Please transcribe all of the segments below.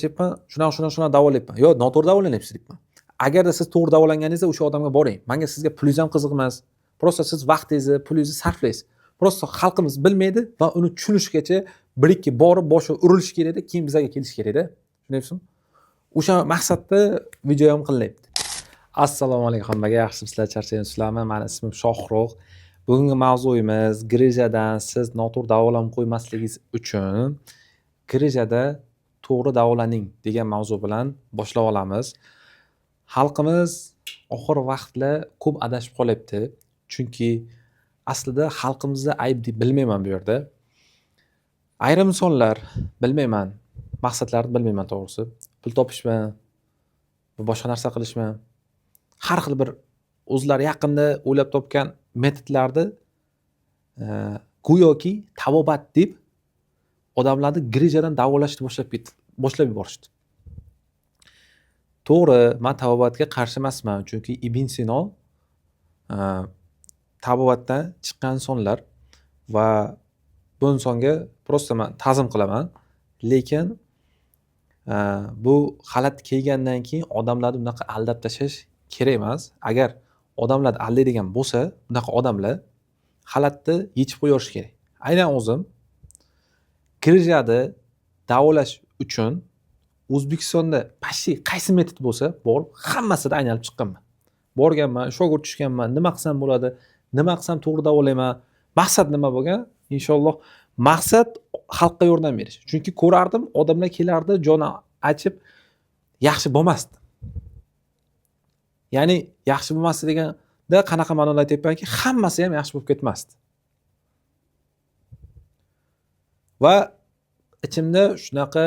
Yapman, shunaqa davolayapman. Yo, noto'g'ri davolanyapsiz deyapman. Agarda siz to'g'ri davolanganingizda o'sha odamga boring. Menga sizga pulingiz ham qiziq emas. Prosta siz vaqtingizni, pulingizni sarflaysiz. Prosta xalqimiz bilmaydi va uni tushunishgacha bir-ikki borib boshi urilishi kerakda, keyin bizga kelish kerakda. Tushunyapsizmi? O'sha maqsadda video ham qilyapti. Assalomu alaykum hammaga, yaxshimisizlar, charchaymsizlarmi? Meni ismim Shohrux. Bugungi mavzuyimiz grijadan siz noto'g'ri davolanib qo'ymasligingiz uchun grijada to'g'ri davolaning degan mavzu bilan boshlab olamiz. Xalqimiz oxir vaqtlar ko'p adashib qolyapti. Chunki aslida xalqimizni ayb deb bilmayman bu yerda. Ayrim insonlar bilmayman, maqsadlarini bilmayman to'g'risi. Pul topishmi, boshqa narsa qilishmi? Har xil bir o'zlari yaqinda o'ylab topgan metodlarni go'yoki tabobat deb odamlarni grijadan davolashni boshlab yuborishdi. To'g'ri, men tabobatga qarshi emasman, chunki Ibn Sino tabobatdan chiqqan insonlar va bu insonga prosta men ta'zim qilaman. Lekin bu xalat kelgandan keyin odamlarni unaqa aldab tashlash kerak emas. Agar odamlar aldaydigan bo'lsa, bunaqa odamlar xalatni yechib qo'yish kerak. Aynan o'zim grijada davolash uchun O'zbekistonda почти qaysi metod bo'lsa, borib hammasida aylanib chiqqanman. Borganman, shogird tushganman, nima qilsam bo'ladi, nima qilsam to'g'ri davolayman. Maqsad nima bo'lgan? Inshaalloh maqsad xalqqa yordam berish. Chunki ko'rardim, odamlar kelardi, joni achib yaxshi bo'lmasdi. Ya'ni yaxshi bo'lmasdi deganda qanaqa ma'noda aytyapmanki, hammasi ham yaxshi bo'lib ketmasdi. Va ichimda shunaqa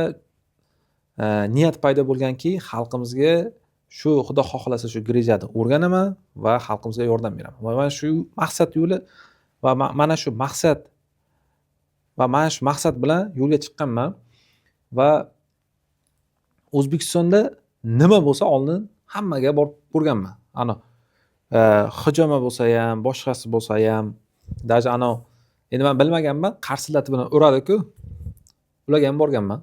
niyat paydo bo'lganki, xalqimizga shu xudo xohlasa shu grijani o'rganaman va xalqimizga yordam beraman. Va mana shu maqsad yo'li va mana shu maqsad bilan yo'lga chiqqanman va O'zbekistonda nima bo'lsa oldin hammaga borib ko'rganman. Hijoma bo'lsa ham, boshqasi bo'lsa ham, даже endi men bilmaganman, qarsillati bilan uradi-ku. Ularga ham borganman.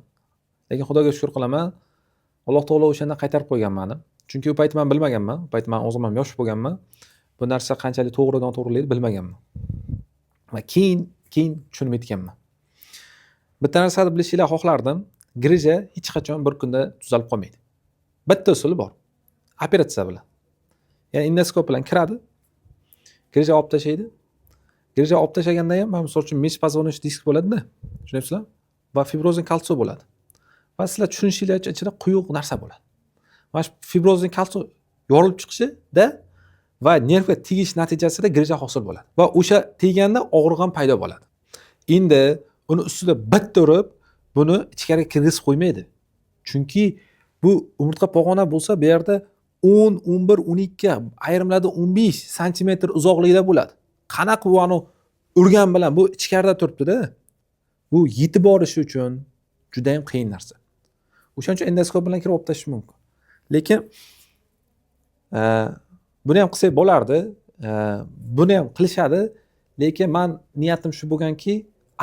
Lekin Xudoga shukr qilaman, Alloh taolo o'shanda qaytarib qo'ygan meni. Chunki u payt men bilmaganman. U payt men o'zim ham yosh bo'lganman. Bu narsa qanchalik to'g'ri noto'g'riligini bilmaganman. Va keyin tushunib yetganman. Bitta narsani bilishinglarni xohlardim. Grija hech qachon bir kunda tuzalib qolmaydi. Bitta usuli bor. Operatsiya bilan. Ya'ni endoskop bilan kiradi. Grija olib tashlaydi. Grija olib tashlaganda ham, misol uchun межпозвоночный disk bo'ladi-da. Tushunyapsizlar? Va fibrozin kalsiy bo'ladi. Va sizlar tushunishinglar ichida quyuq narsa bo'ladi. Mana shu fibrozin kalsiy yorilib chiqishida va nervga tegish natijasida grija hosil bo'ladi. Va o'sha teganda og'riq ham paydo bo'ladi. Endi uni ustida bitta urib, buni ichkariga kirgizib qo'ymaydi. Chunki bu umurtqa pog'ona bo'lsa, bu yerda 10, 11, 12, ayrimlarda 15 santimetr uzoqlikda bo'ladi. Qanaqa bu urgan bilan bu ichkarida turibdi-da. Bu yetib borishi uchun juda ham qiyin narsa. O'shaning uchun endoskop bilan kirib olib tashlash mumkin. Lekin buni ham qilsak bo'lardi. Buni ham qilishadi. Lekin men niyatim shu bo'lganki,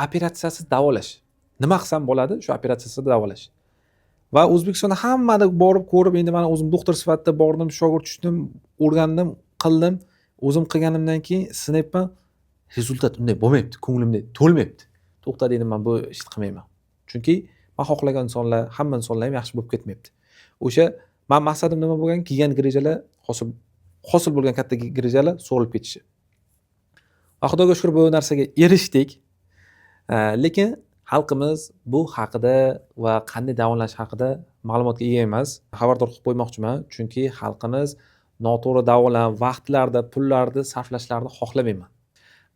operatsiyasiz davolash. Nima qilsam bo'ladi? Shu operatsiyasiz davolash. Va O'zbekistonda hammani borib ko'rib, endi men o'zim doktor sifatida bordim, shogird tushdim, o'rgandim, qildim. O'zim qilganimdan keyin sinayapman. Rezultat unday bo'lmayapti, ko'nglimda to'lmayapti. To'xta dedim, men bu ishni qilmayman. Chunki men xohlagan insonlar, hamma insonlar ham yaxshi bo'lib ketmayapti. O'sha men maqsadim nima bo'lgan? Kelgan grijalar hosil bo'lgan katta grijalar so'rilib ketishi. Va Xudoga shukr bu narsaga erishdik. Lekin xalqimiz bu haqida va qanday davolanish haqida ma'lumotga ega emas. Xabardor qilib qo'ymoqchiman, chunki xalqimiz noto'g'ri davolanib, vaqtlarda, pullarni sarflashlarini xohlamayman.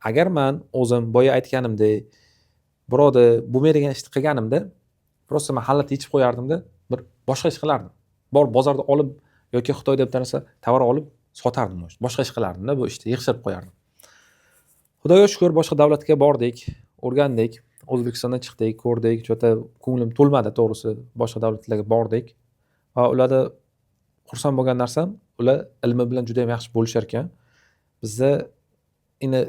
Agar men o'zim boya aytganimdek birovni bo'lmaydigan ishni qilganimda, prosta men xalat yechib qo'yardim-da, bir boshqa ish qilardim. Bor bozorda olib yoki Xitoyda bitta narsa tovar olib sotardim. Boshqa ish qilardim-da, bu ishni yig'ishtirib qo'yardim. Xudoga shukr, boshqa davlatga bordik, o'rgandik, O'zbekistondan chiqdik, ko'rdik, juda ko'nglim to'lmadi to'g'risi. Boshqa davlatlarga bordik va ularda xursand bo'lgan narsam, ular ilmi bilan juda ham yaxshi bo'lishar ekan. Bizda endi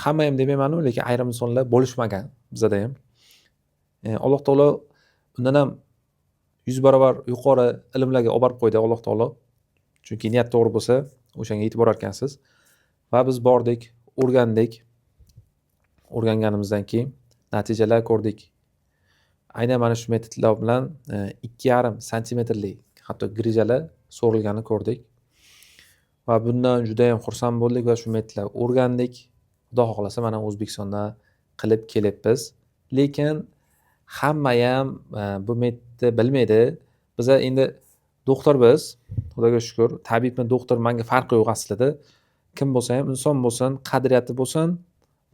hamma ham demayman-ku, lekin ayrim insonlar bo'lishmagan bizda ham. Alloh taolo undan ham 100 barobar yuqori ilmlarga olib borib qo'ydi Alloh taolo. Chunki niyat to'g'ri bo'lsa, o'shanga yetib borar ekansiz. Va biz bordik, o'rgandik. O'rganganimizdan keyin natijalar ko'rdik. Aynan mana shu metodlar bilan 2,5 santimetrlik hatto grijalar so'rilganini ko'rdik. Va bundan juda ham xursand bo'ldik va shu metodlarni o'rgandik. Xudo xohlasa mana O'zbekistonda qilib kelyapmiz. Lekin hamma ham bu metodni bilmaydi. Biz endi doktor biz, Xudoga shukr, tabibmi, doktor menga farqi yo'q aslida. Kim bo'lsa ham inson bo'lsin, qadriyati bo'lsin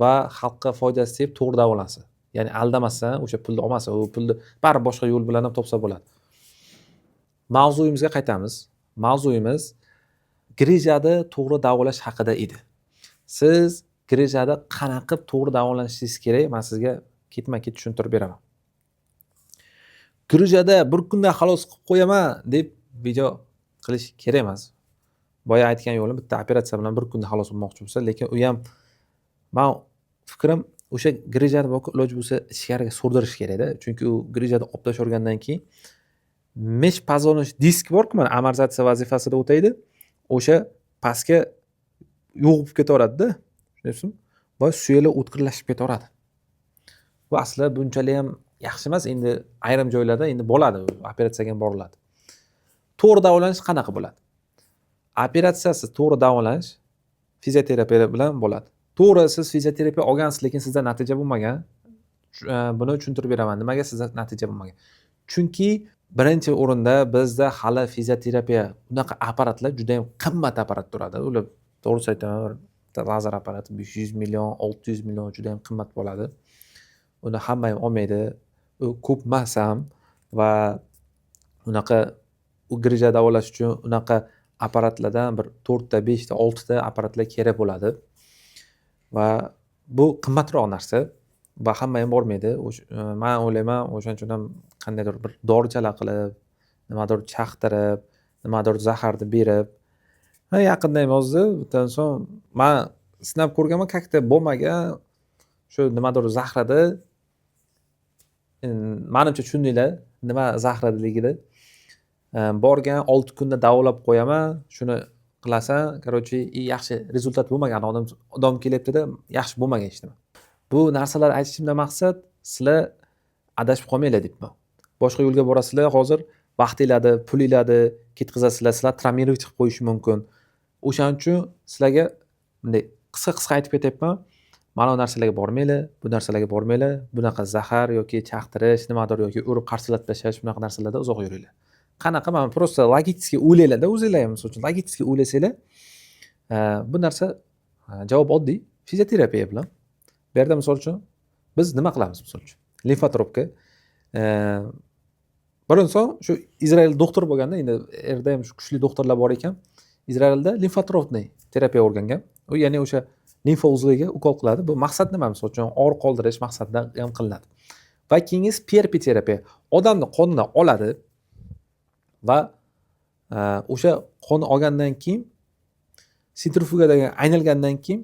va xalqqa foydasi tegib to'g'ri davolansin. Ya'ni aldamasdan, o'sha pulni olmasa, u pulni baribir boshqa yo'l bilan ham topsa bo'ladi. Mavzuyimizga qaytamiz. Mavzuyimiz grijani to'g'ri davolash haqida edi. Siz grijani qanaqa qilib to'g'ri davolanishingiz kerak, men sizga ketma-ket tushuntirib beraman. Grijada bir kunda xalos qilib qo'yaman deb video qilish kerak emas. Boya aytgan yo'lim bitta operatsiya bilan bir kunda xalos bo'lmoqchi bo'lsa, lekin u ham men fikrim o'sha grijani iloji bo'lsa ichkariga so'rdirish kerak-da. Chunki u grijani olib tashlagandan keyin mesh pozonoch disk bor-ku, mana amortizatsiya vazifasida o'taydi. O'sha pastga yo'g'ib ketaveradi-da. Tushunasizmi? Va suyaklar o'tkirlashib ketaveradi. Bu aslida bunchalik ham yaxshi emas. Endi ayrim joylarda endi bo'ladi, operatsiyaga ham boriladi. To'g'ri davolanish qanaqa bo'ladi? Operatsiyasiz to'g'ri davolanish fizioterapiya bilan bo'ladi. To'g'ri, siz fizioterapiya olgansiz, lekin sizda natija bo'lmagan. Buni tushuntirib beraman. Nimaga sizda natija bo'lmagan? Chunki birinchi o'rinda bizda hali fizioterapiya bunaqa apparatlar juda ham qimmat apparat turadi. Ular to'g'risi aytaman, lazer apparati 500 million, 600 million juda ham qimmat bo'ladi. Uni hamma ham olmaydi. U ko'p emas ham va unaqa u grija davolash uchun unaqa apparatlardan bir 4 ta, 5 ta, 6 ta apparatlar kerak bo'ladi. Va bu qimmatroq narsa va hamma ham bormaydi. Men o'ylayman, o'shaning uchun ham qandaydir bir dorichalar qilib, nimadir chaqtirib, nimadir zaharni berib, yaqinda ham hozir bitta inson men sinab ko'rganman, как-то bo'lmagan shu nimadir zahrada, menimcha tushundinglar, nima zahradaligini. Borgan 6 kunda davolab qo'yaman, shuni qilasan, короче, yaxshi rezultat bo'lmagan odam kelyapti-da, yaxshi bo'lmagan hech nima. Bu narsalar aytishimdan maqsad sizlar adashib qolmanglar deyapman. Boshqa yo'lga borasizlar, hozir vaqtinglarni, pulinglarni ketkazasizlar, sizlar travmirov chiqib qo'yishi mumkin. O'shaning uchun sizlarga bunday qisqa aytib ketyapman. Mana bu narsalarga bormanglar, bu narsalarga bormanglar. Bunaqa zahar yoki chaqtirish, nimadir yoki urib qarsillatib tashlash, bunaqa narsalardan uzoq yuringlar. Qanaqa, men просто logически o'ylaylar-da, o'zinglar ham misol uchun logически o'ylasanglar, bu narsa javob oddiy, fizioterapiya bilan. Bu yerda misol uchun biz nima qilamiz misol uchun? Limfotrobka. Bir inson shu Izrael doktor bo'lganda, endi yerda ham shu kuchli doktorlar bor ekan. Izraelda limfotrobniy terapiya o'rgangan. U ya'ni o'sha limfa uzliga ukol qiladi. Bu maqsad nima? Misol uchun og'riq qoldirish maqsadida ham qilinadi. Va keyingi PRP terapiya. Odamni qonidan oladi va o'sha qonni olgandan keyin sentrifugadaga aylangandan keyin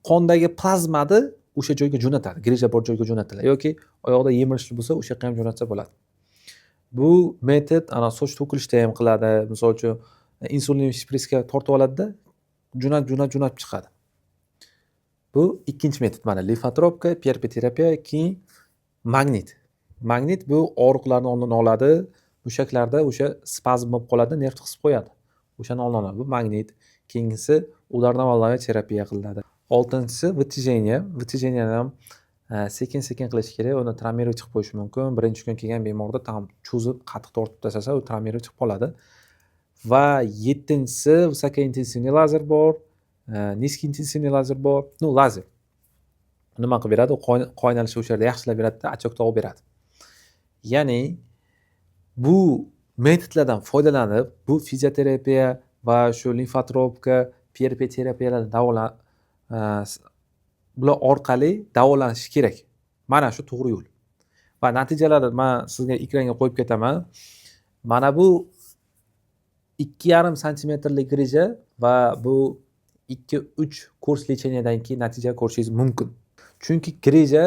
qondagi plazmani o'sha joyga jo'natadi, grija bor joyga jo'natiladi yoki oyoqda yemirishli bo'lsa o'sha yoqqa ham jo'natsa bo'ladi. Bu metod ana soch to'kilishda ham qiladi. Misol uchun insulin shpriska tortib oladida, jo'natib chiqadi. Bu ikkinchi metod. Mana limfotropka, PRP terapiya, keyin magnit. Magnit bu og'riqlarni oldini oladi. Mushaklarda o'sha spazm bo'lib qoladi, nerv qisib qo'yadi. O'shani oldini oladi. Bu magnit. Keyingisi udarnovolnoye terapiya qilinadi. Oltinchisi вытяжение. Вытяжение ham sekin-sekin qilish kerak. Uni travmirov chiqib qo'yishi mumkin. Birinchi kun kelgan bemorda tam cho'zib, qattiq tortib tashlasa, u travmirov chiqib qoladi. Va yettinchisi высокоинтенсивный lazer bor, низкоинтенсивный lazer bor. No, lazer. Nima qilib beradi? Qo'ynalishni o'sha yerda yaxshilab beradi-da, achchiq tog'ib beradi. Ya'ni bu metodlardan foydalanib, bu fizioterapiya va shu limfotropka, PRP terapiyalar bular orqali davolanish kerak. Mana shu to'g'ri yo'l. Va natijalarni men sizga ekranga qo'yib ketaman. Mana bu 2,5 santimetrlik grija va bu 2-3 kurs lecheniyadan keyin natija ko'rishingiz mumkin. Chunki grija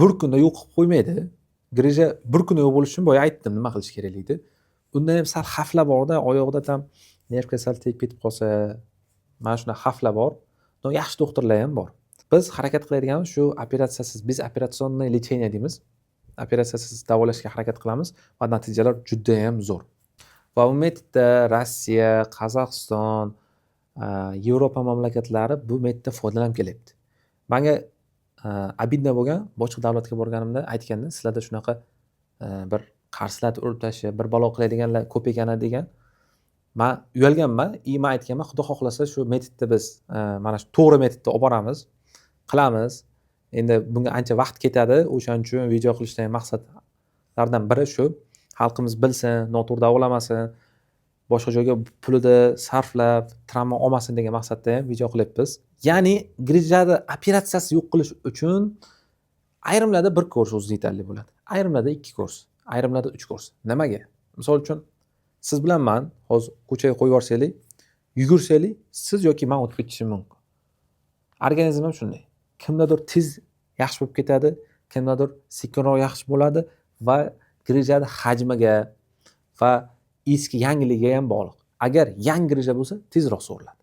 bir kunda yo'q qilib qo'ymaydi. grija bir kun yo'q bo'lishi uchun boya aytdim nima qilish kerakligini. Undan ham sal xavflar borda, oyog'ida tam nerv kasali tegib ketib qolsa, mana shunaqa xavflar bor. No yaxshi doktorlar ham bor. Biz harakat qiladiganimiz shu operatsiyasiz, biz operasionniy lecheniya deymiz. Operatsiyasiz davolashga harakat qilamiz va natijalar juda ham zo'r. Va bu metodda Rossiya, Qozog'iston, Yevropa mamlakatlari bu metoddan foydalanib kelyapti. Menga obidno bo'lgan, boshqa davlatga borganimda aytganda, sizlarda shunaqa bir qarshilarni urib tashlab, bir balo qiladiganlar ko'p ekan degan. Men uyalganman, men aytganman, Xudo xohlasa shu metodda biz mana shu to'g'ri metodda olib boramiz, qilamiz. Endi bunga ancha vaqt ketadi, o'shaning uchun video qilishdan maqsadlardan biri shu, xalqimiz bilsin, noto'g'ri davolamasin, boshqa joyga pulini sarflab, travma olmasin degan maqsadda ham video qilyapmiz. Ya'ni grijani operatsiyasi yo'q qilish uchun ayrimlarda bir kurs o'zi yetarli bo'ladi. Ayrimlarda 2 kurs, ayrimlarda 3 kurs. Nimaga? Misol uchun siz bilan men hozir ko'chaga qo'yib yuborsaylik, yugursaylik, siz yoki men o'tib ketishim mumkin. Organizm ham shunday. Kimdadir tez yaxshi bo'lib ketadi, kimdadir sekinroq yaxshi bo'ladi va grijani hajmiga va eski yangiligiga ham bog'liq. Agar yangi grija bo'lsa, tezroq so'riladi.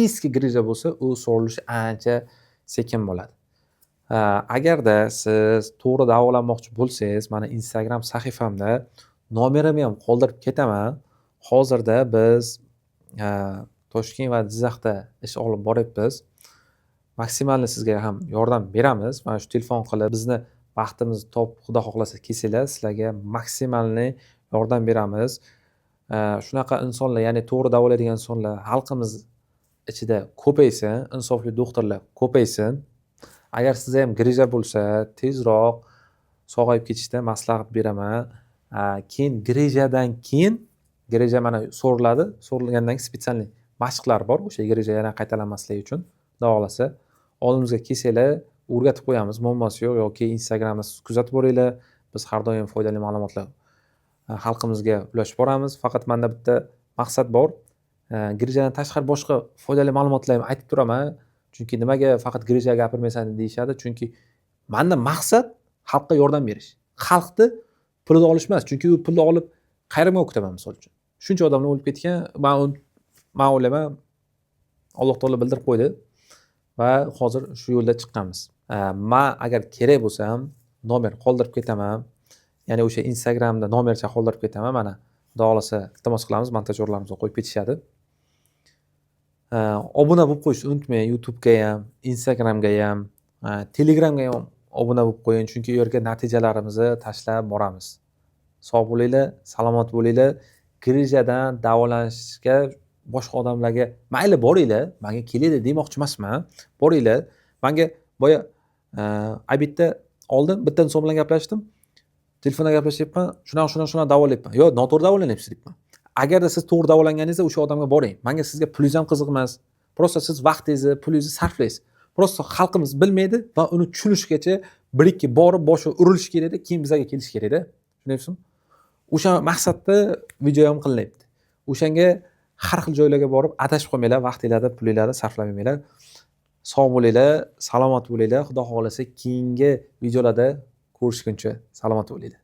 Eski grija bo'lsa, u so'rilishi ancha sekin bo'ladi. Agarda siz to'g'ri davolanmoqchi bo'lsangiz, mana Instagram sahifamda nomerimni ham qoldirib ketaman. Hozirda biz Toshkent va Jizzaxda ish olib boryapmiz. Maksimalni sizga ham yordam beramiz. Mana shu telefon qilib bizni vaqtimizni topib, Xudo xohlasa kelsanglar, sizlarga maksimalni yordam beramiz. Shunaqa insonlar, ya'ni to'g'ri davolaydigan insonlar xalqimiz ichida ko'paysin, insofli doktorlar ko'paysin. Agar sizda ham grija bo'lsa, tezroq sog'ayib ketishda maslahat beraman. Keyin grijadan keyin grija mana so'riladi. So'rilgandan keyin spesialniy mashqlar bor. O'sha grija yana qaytalanmasligi uchun, Xudo xohlasa oldimizga kelsanglar, o'rgatib qo'yamiz. Muammosi yo'q, yoki Instagramda kuzatib boringlar. Biz har doim foydali ma'lumotlar xalqimizga ulashib boramiz. Faqat menda bitta maqsad bor. Grijadan tashqari boshqa foydali ma'lumotlarni aytib turaman. Chunki nimaga faqat grija gapirmaysan deyishadi? Chunki menda maqsad xalqqa yordam berish. Xalqni pulini olish emas. Chunki u pulni olib qayerga o'kitaman misol uchun. Shuncha odamlar o'lib ketgan, men o'ylayman, Alloh taolo bildirib qo'ydi va hozir shu yo'lda chiqqanmiz. Men agar kerak bo'lsam, nomer qoldirib ketaman. Ya'ni o'sha Instagramda nomercha qoldirib ketaman. Mana Xudo xolasa iltimos qilamiz, montajyorlarimiz qo'yib ketishadi. Obuna bo'lib qo'yishni unutmang. YouTube'ga ham, Instagramga ham, Telegramga ham obuna bo'lib qo'ying, chunki u yerga natijalarimizni tashlab boramiz. Sog' bo'linglar, salomat bo'linglar. Grijadan davolanishga boshqa odamlarga mayli boringlar, menga kelinglar demoqchi emasman. Boringlar. Menga boya Abidda oldin bitta inson bilan gaplashdim. Telefonda gaplashyapman, shuna davolayapman. Yo'q, noto'g'ri davolanyapsiz deyapman. Agarda siz to'g'ri davolanganingizda o'sha odamga boring. Menga sizga pulingiz ham qiziq emas. Prosta siz vaqtingizni, pulingizni sarflaysiz. Prosta xalqimiz bilmaydi va uni tushunishgacha bir-ikki borib boshi urilish kerakda, keyin bizga kelish kerakda. Tushunyapsizmi? O'sha maqsadda video ham qilinyapti. O'shanga har xil joylarga borib adashib qolmanglar, vaqtinglarni, pulinglarni sarflamanglar. Sog' bo'linglar, salomat bo'linglar. Xudo xolasa keyingi videolarda ko'rishguncha salomat bo'linglar.